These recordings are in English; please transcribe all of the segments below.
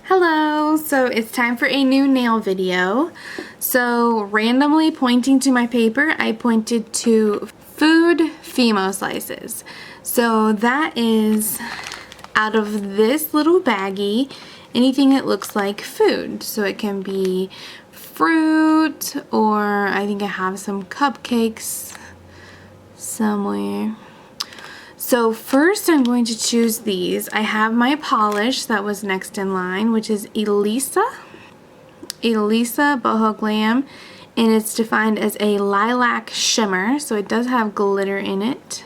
Hello! So it's time for a new nail video. So randomly pointing to my paper, I pointed to food Fimo slices. So that is out of this little baggie, anything that looks like food. So it can be fruit, or I think I have some cupcakes somewhere. So first I'm going to choose these. I have my polish that was next in line, which is Elisa Boho Glam, and it's defined as a lilac shimmer, so it does have glitter in it.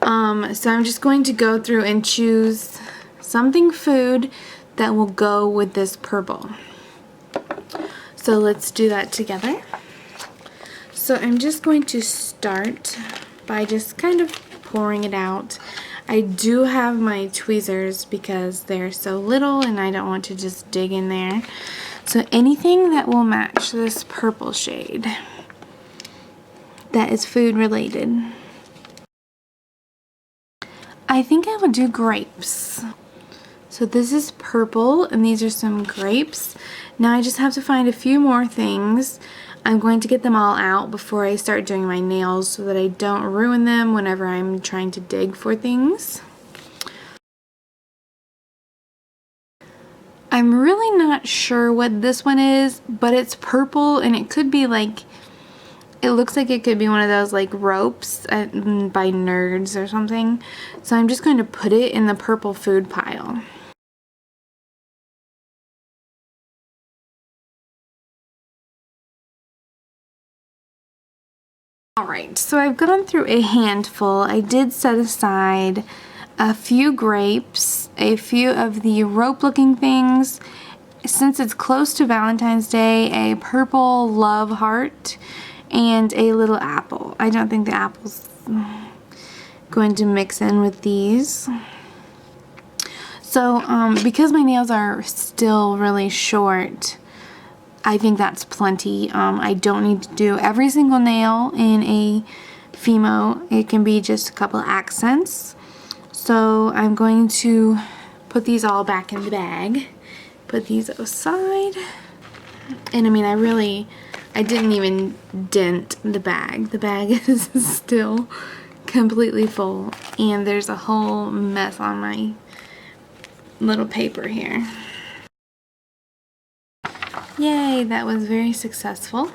So I'm just going to go through and choose something food that will go with this purple. So let's do that together. So I'm just going to start by just kind of pouring it out. I do have my tweezers because they're so little and I don't want to just dig in there. So anything that will match this purple shade that is food related. I think I would do grapes. So this is purple and these are some grapes. Now I just have to find a few more things. I'm going to get them all out before I start doing my nails so that I don't ruin them whenever I'm trying to dig for things. I'm really not sure what this one is, but it's purple and it could be like, it looks like it could be one of those like ropes by Nerds or something. So I'm just going to put it in the purple food pile. Alright, so I've gone through a handful. I did set aside a few grapes, a few of the rope looking things. Since it's close to Valentine's Day, a purple love heart and a little apple. I don't think the apple's going to mix in with these. So because my nails are still really short, I think that's plenty. I don't need to do every single nail in a Fimo. It can be just a couple accents. So I'm going to put these all back in the bag. Put these aside. And I mean, I didn't even dent the bag. The bag is still completely full. And there's a whole mess on my little paper here. Yay, that was very successful.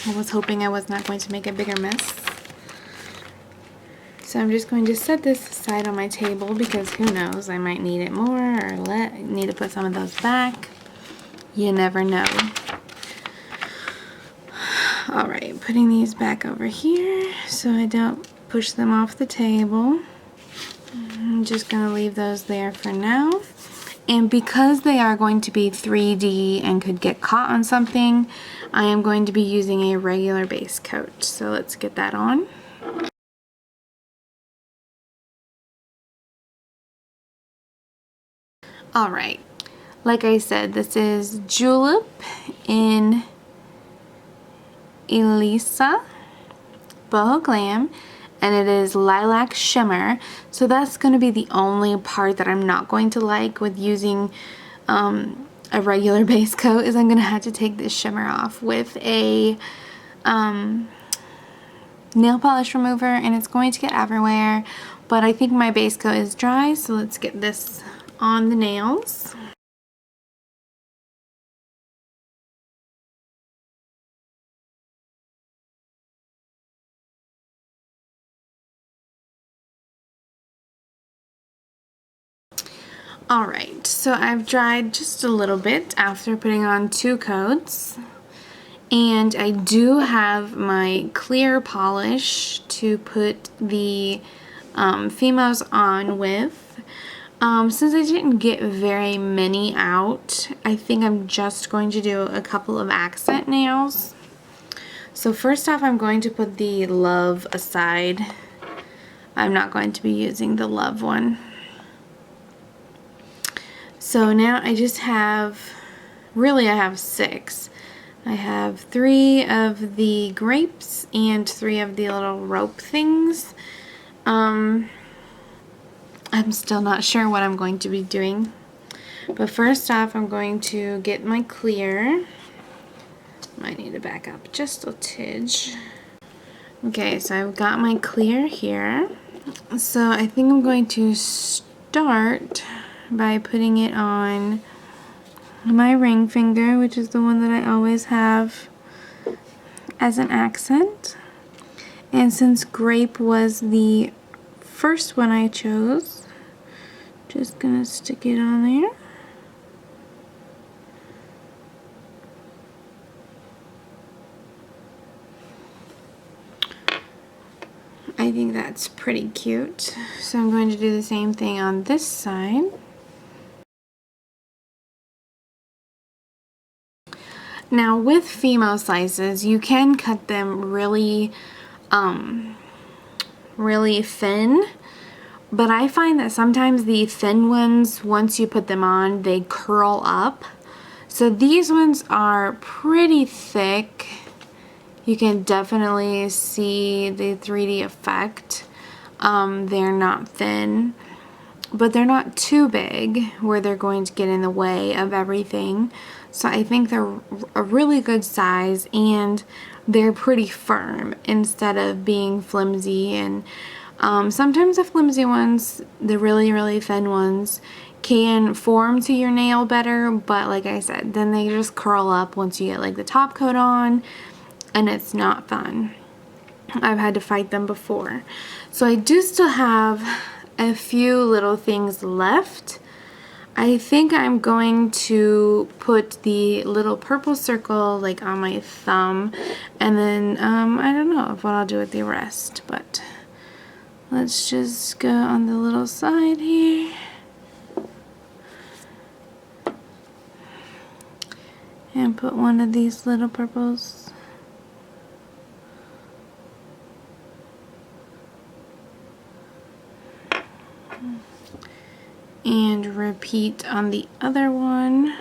I was hoping I was not going to make a bigger mess. So I'm just going to set this aside on my table because who knows, I might need it more or need to put some of those back. You never know. Alright, putting these back over here so I don't push them off the table. I'm just going to leave those there for now. And because they are going to be 3D and could get caught on something, I am going to be using a regular base coat. So let's get that on. Alright, like I said, this is Julep in Elisa Boho Glam, and it is lilac shimmer. So that's going to be the only part that I'm not going to like with using a regular base coat, is I'm going to have to take this shimmer off with a nail polish remover, and it's going to get everywhere, but I think my base coat is dry, so let's get this on the nails. Alright, so I've dried just a little bit after putting on 2 coats, and I do have my clear polish to put the Fimos on with. Since I didn't get very many out, I think I'm just going to do a couple of accent nails. So first off, I'm going to put the Love aside. I'm not going to be using the Love one. So now I just have, really I have 6. I have 3 of the grapes and 3 of the little rope things. I'm still not sure what I'm going to be doing. But first off, I'm going to get my clear. Might need to back up just a tidge. Okay, so I've got my clear here. So I think I'm going to start by putting it on my ring finger, which is the one that I always have as an accent. And since grape was the first one I chose, just gonna stick it on there. I think that's pretty cute. So I'm going to do the same thing on this side. Now with Fimo slices, you can cut them really, really thin. But I find that sometimes the thin ones, once you put them on, they curl up. So these ones are pretty thick. You can definitely see the 3D effect. They're not thin, but they're not too big where they're going to get in the way of everything. So I think they're a really good size, and they're pretty firm instead of being flimsy. And sometimes the flimsy ones, the really, really thin ones, can form to your nail better, but like I said, then they just curl up once you get like the top coat on, and it's not fun. I've had to fight them before. So I do still have a few little things left. I think I'm going to put the little purple circle like on my thumb, and then I don't know what I'll do with the rest, but let's just go on the little side here. And put one of these little purples. And repeat on the other one.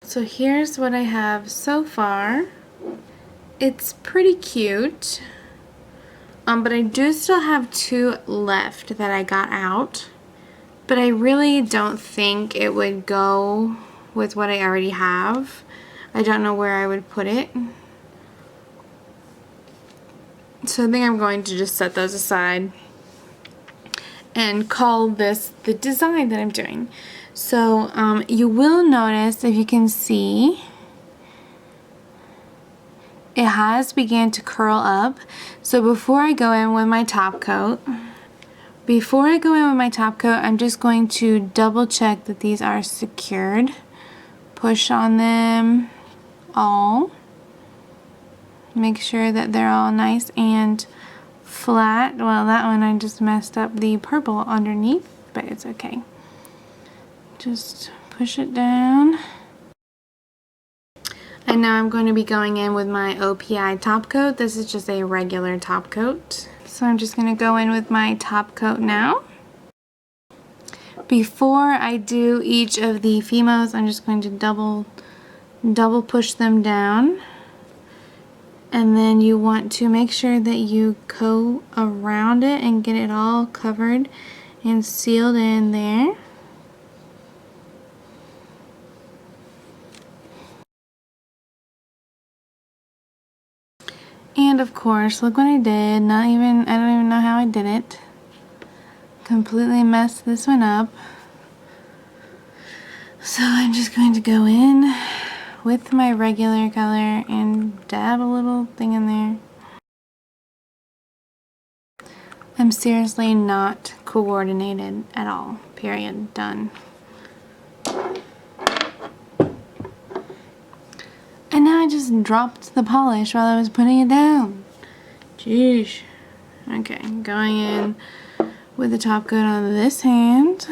So here's what I have so far. It's pretty cute, but I do still have two left that I got out, but I really don't think it would go with what I already have. I don't know where I would put it. So I think I'm going to just set those aside and call this the design that I'm doing. So you will notice, if you can see, it has began to curl up. So before I go in with my top coat, I'm just going to double check that these are secured. Push on them all. Make sure that they're all nice and flat. Well, that one I just messed up the purple underneath, but it's okay. Just push it down. And now I'm going to be going in with my OPI top coat. This is just a regular top coat. So I'm just going to go in with my top coat now. Before I do each of the Fimos, I'm just going to double push them down. And then you want to make sure that you go around it and get it all covered and sealed in there. And of course, look what I did. I don't even know how I did it. Completely messed this one up. So I'm just going to go in with my regular color and dab a little thing in there. I'm seriously not coordinated at all. Period. Done. And now I just dropped the polish while I was putting it down. Jeez. Okay, going in with the top coat on this hand.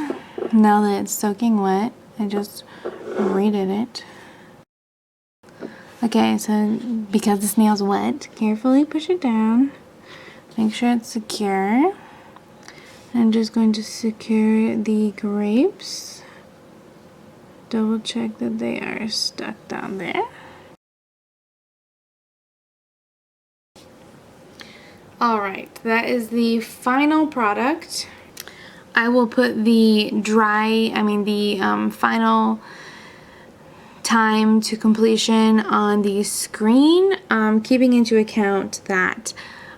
Now that it's soaking wet, I just redid it. Okay, so because this nail's wet, carefully push it down. Make sure it's secure. I'm just going to secure the grapes. Double check that they are stuck down there. Alright, that is the final product. I will put the final time to completion on the screen, keeping into account that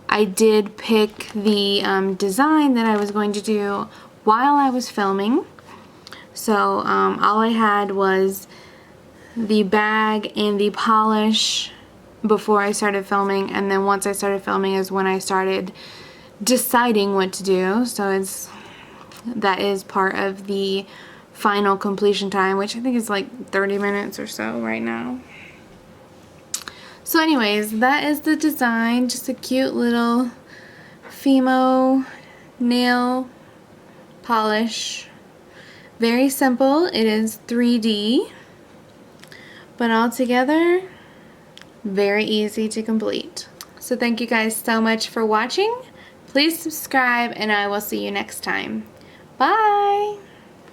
I did pick the design that I was going to do while I was filming. So all I had was the bag and the polish before I started filming, and then once I started filming is when I started deciding what to do. So that is part of the final completion time, which I think is like 30 minutes or so right now. So anyways, that is the design. Just a cute little Fimo nail polish. Very simple. It is 3D, but altogether very easy to complete. So thank you guys so much for watching. Please subscribe, and I will see you next time. Bye!